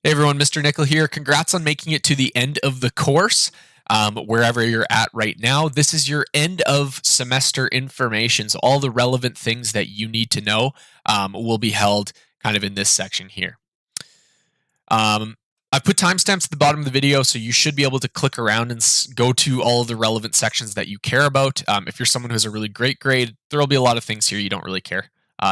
Hey everyone, Mr. Nickel here. Congrats on making it to the end of the course, wherever you're at right now. This is your end of semester information. So all the relevant things that you need to know will be held kind of in this section here. I've put timestamps at the bottom of the video, so you should be able to click around and go to all of the relevant sections that you care about. If you're someone who has a really great grade, there will be a lot of things here you don't really care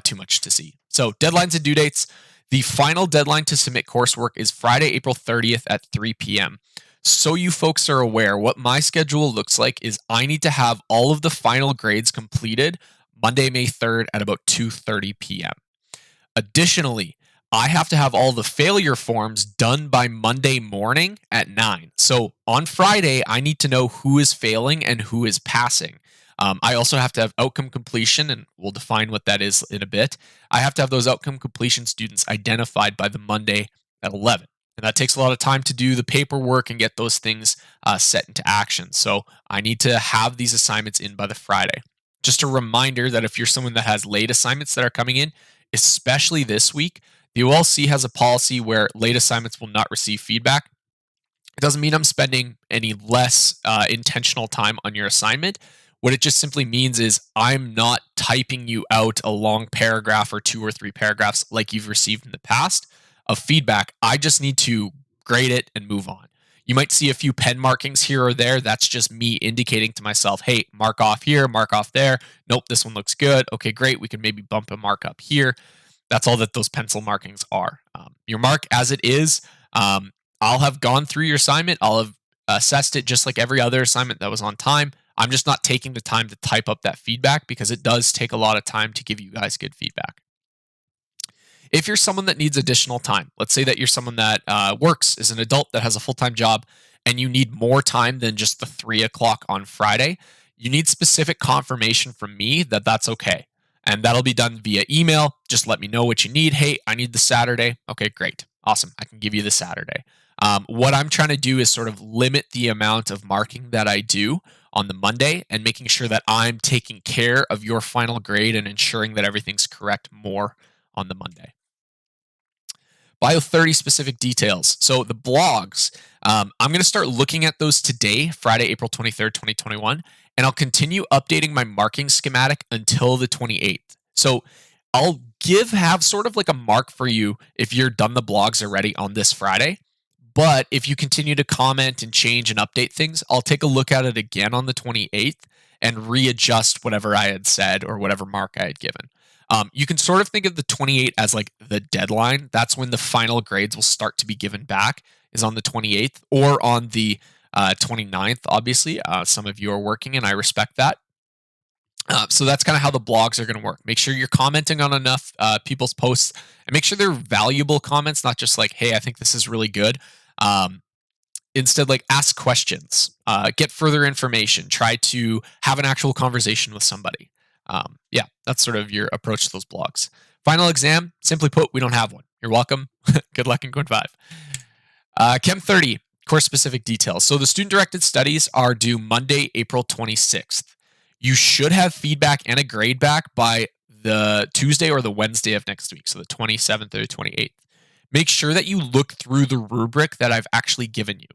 too much to see. So deadlines and due dates. The final deadline to submit coursework is Friday, April 30th at 3 p.m. So you folks are aware, what my schedule looks like is I need to have all of the final grades completed Monday, May 3rd at about 2:30 p.m. Additionally, I have to have all the failure forms done by Monday morning at 9. So on Friday, I need to know who is failing and who is passing. I also have to have outcome completion, and we'll define what that is in a bit. I have to have those outcome completion students identified by the Monday at 11. And that takes a lot of time to do the paperwork and get those things set into action. So I need to have these assignments in by the Friday. Just a reminder that if you're someone that has late assignments that are coming in, especially this week, the OLC has a policy where late assignments will not receive feedback. It doesn't mean I'm spending any less intentional time on your assignment. What it just simply means is I'm not typing you out a long paragraph or 2 or 3 paragraphs like you've received in the past of feedback. I just need to grade it and move on. You might see a few pen markings here or there. That's just me indicating to myself, hey, mark off here, mark off there. Nope, this one looks good. Okay, great. We can maybe bump a mark up here. That's all that those pencil markings are. Your mark as it is, I'll have gone through your assignment. I'll have assessed it just like every other assignment that was on time. I'm just not taking the time to type up that feedback because it does take a lot of time to give you guys good feedback. If you're someone that needs additional time, let's say that you're someone that works as an adult that has a full-time job and you need more time than just the 3 o'clock on Friday, you need specific confirmation from me that that's okay. And that'll be done via email. Just let me know what you need. Hey, I need the Saturday. Okay, great. Awesome. I can give you the Saturday. What I'm trying to do is sort of limit the amount of marking that I do on the Monday and making sure that I'm taking care of your final grade and ensuring that everything's correct more on the Monday. Bio 30 specific details. So the blogs, I'm going to start looking at those today, Friday, April 23rd, 2021, and I'll continue updating my marking schematic until the 28th. So I'll have sort of like a mark for you if you're done the blogs already on this Friday. But if you continue to comment and change and update things, I'll take a look at it again on the 28th and readjust whatever I had said or whatever mark I had given. You can sort of think of the 28th as like the deadline. That's when the final grades will start to be given back, is on the 28th or on the 29th, obviously. Some of you are working, and I respect that. So that's kind of how the blogs are going to work. Make sure you're commenting on enough people's posts, and make sure they're valuable comments, not just like, hey, I think this is really good. Instead, like, ask questions, get further information, try to have an actual conversation with somebody. Yeah, that's sort of your approach to those blogs. Final exam, simply put, we don't have one. You're welcome. Good luck in Quiz 5. Chem 30, course-specific details. So the student-directed studies are due Monday, April 26th. You should have feedback and a grade back by the Tuesday or the Wednesday of next week, so the 27th or the 28th. Make sure that you look through the rubric that I've actually given you.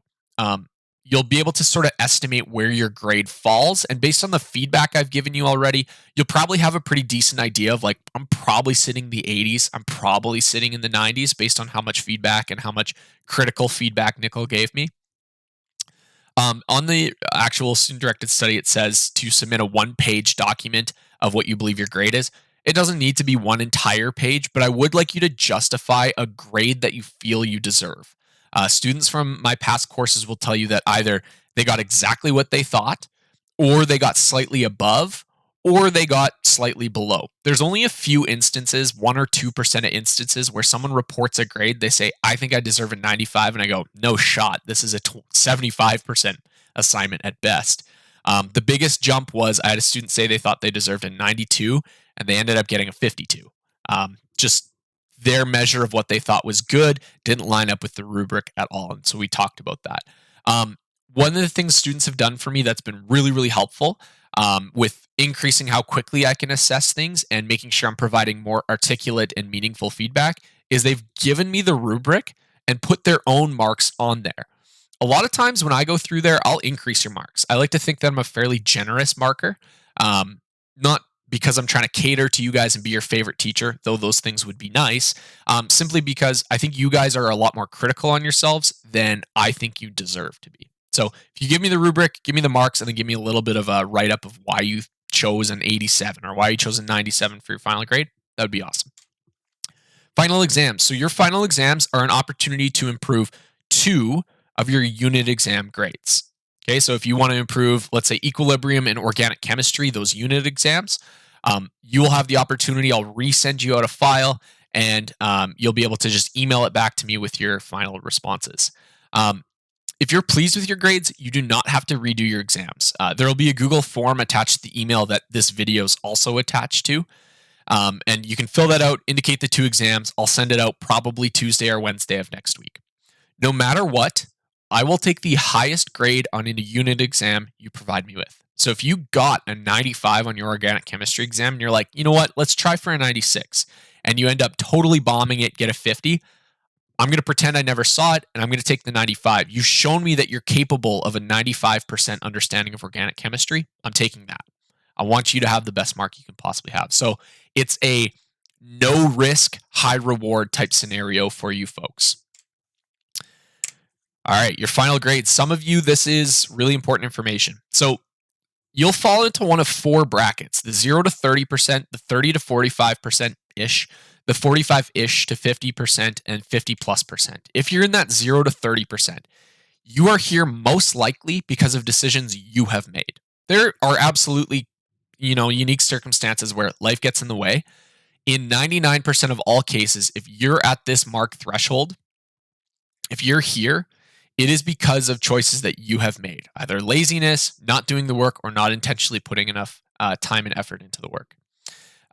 You'll be able to sort of estimate where your grade falls, and based on the feedback I've given you already, you'll probably have a pretty decent idea of, like, I'm probably sitting in the 80s, I'm probably sitting in the 90s based on how much feedback and how much critical feedback Nicole gave me. On the actual student-directed study, it says to submit a 1-page document of what you believe your grade is. It doesn't need to be one entire page, but I would like you to justify a grade that you feel you deserve. Students from my past courses will tell you that either they got exactly what they thought, or they got slightly above, or they got slightly below. There's only a few instances, 1 or 2% of instances, where someone reports a grade, they say, I think I deserve a 95, and I go, no shot. This is a 75% assignment at best. The biggest jump was I had a student say they thought they deserved a 92, and they ended up getting a 52. Just their measure of what they thought was good didn't line up with the rubric at all. And so we talked about that. One of the things students have done for me that's been really, really helpful with increasing how quickly I can assess things and making sure I'm providing more articulate and meaningful feedback is they've given me the rubric and put their own marks on there. A lot of times when I go through there, I'll increase your marks. I like to think that I'm a fairly generous marker, not because I'm trying to cater to you guys and be your favorite teacher, though those things would be nice, simply because I think you guys are a lot more critical on yourselves than I think you deserve to be. So if you give me the rubric, give me the marks, and then give me a little bit of a write-up of why you chose an 87 or why you chose a 97 for your final grade, that would be awesome. Final exams. So your final exams are an opportunity to improve 2 of your unit exam grades. Okay, so if you want to improve, let's say, equilibrium and organic chemistry, those unit exams, you will have the opportunity. I'll resend you out a file, and you'll be able to just email it back to me with your final responses. If you're pleased with your grades, you do not have to redo your exams. There will be a Google form attached to the email that this video is also attached to. And you can fill that out, indicate the 2 exams. I'll send it out probably Tuesday or Wednesday of next week. No matter what, I will take the highest grade on a unit exam you provide me with. So if you got a 95 on your organic chemistry exam and you're like, you know what, let's try for a 96, and you end up totally bombing it, get a 50, I'm going to pretend I never saw it, and I'm going to take the 95. You've shown me that you're capable of a 95% understanding of organic chemistry. I'm taking that. I want you to have the best mark you can possibly have. So it's a no risk, high reward type scenario for you folks. All right, your final grade. Some of you, this is really important information. So you'll fall into one of 4 brackets: the 0 to 30%, the 30 to 45%-ish, the 45-ish to 50%, and 50+%. If you're in that 0 to 30%, you are here most likely because of decisions you have made. There are absolutely, unique circumstances where life gets in the way. In 99% of all cases, if you're at this mark threshold, if you're here, it is because of choices that you have made, either laziness, not doing the work, or not intentionally putting enough time and effort into the work.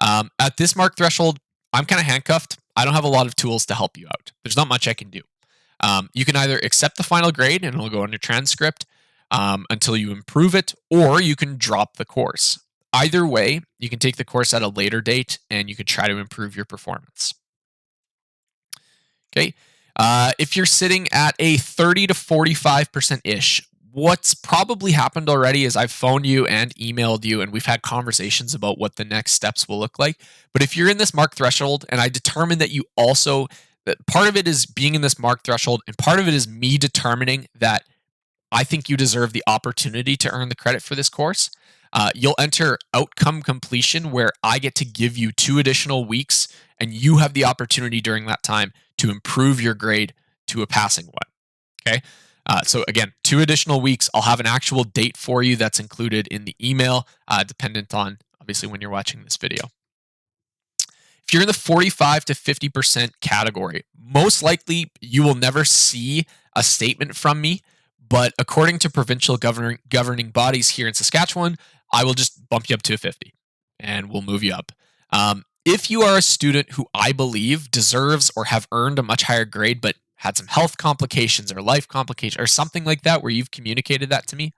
At this mark threshold, I'm kind of handcuffed. I don't have a lot of tools to help you out. There's not much I can do. You can either accept the final grade and it'll go on your transcript until you improve it, or you can drop the course. Either way, you can take the course at a later date and you can try to improve your performance. Okay. If you're sitting at a 30 to 45%-ish, what's probably happened already is I've phoned you and emailed you, and we've had conversations about what the next steps will look like. But if you're in this mark threshold, and I determine that that part of it is being in this mark threshold, and part of it is me determining that I think you deserve the opportunity to earn the credit for this course, you'll enter outcome completion, where I get to give you 2 additional weeks, and you have the opportunity during that time to improve your grade to a passing one. Okay. So again, 2 additional weeks. I'll have an actual date for you that's included in the email, dependent on obviously when you're watching this video. If you're in the 45 to 50% category, most likely you will never see a statement from me, but according to provincial governing bodies here in Saskatchewan, I will just bump you up to a 50 and we'll move you up. If you are a student who I believe deserves or have earned a much higher grade, but had some health complications or life complications or something like that, where you've communicated that to me,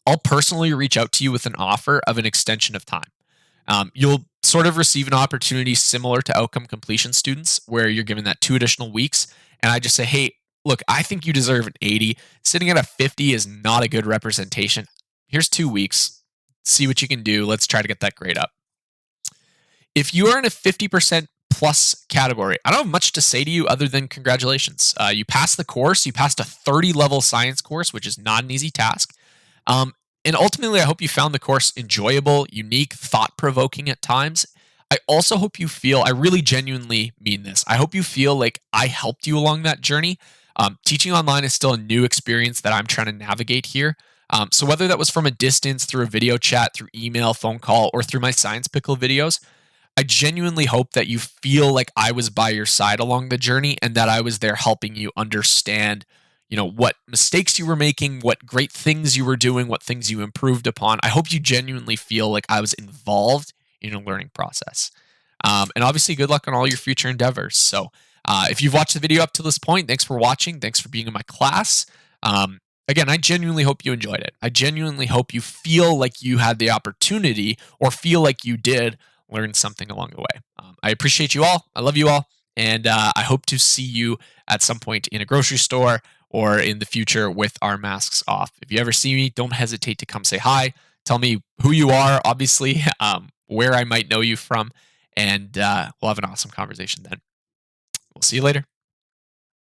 I'll personally reach out to you with an offer of an extension of time. You'll sort of receive an opportunity similar to outcome completion students, where you're given that 2 additional weeks. And I just say, hey, look, I think you deserve an 80. Sitting at a 50 is not a good representation. Here's 2 weeks. See what you can do. Let's try to get that grade up. If you are in a 50% plus category, I don't have much to say to you other than congratulations. You passed the course. You passed a 30-level science course, which is not an easy task. And ultimately, I hope you found the course enjoyable, unique, thought-provoking at times. I also hope you feel, I really genuinely mean this, I hope you feel like I helped you along that journey. Teaching online is still a new experience that I'm trying to navigate here. So whether that was from a distance, through a video chat, through email, phone call, or through my Science Pickle videos, I genuinely hope that you feel like I was by your side along the journey and that I was there helping you understand, what mistakes you were making, what great things you were doing, what things you improved upon. I hope you genuinely feel like I was involved in a learning process. And obviously, good luck on all your future endeavors. So if you've watched the video up to this point, thanks for watching. Thanks for being in my class. Again, I genuinely hope you enjoyed it. I genuinely hope you feel like you had the opportunity, or feel like you did learn something along the way. I appreciate you all. I love you all. And I hope to see you at some point in a grocery store or in the future with our masks off. If you ever see me, don't hesitate to come say hi. Tell me who you are, obviously, where I might know you from, and we'll have an awesome conversation then. We'll see you later.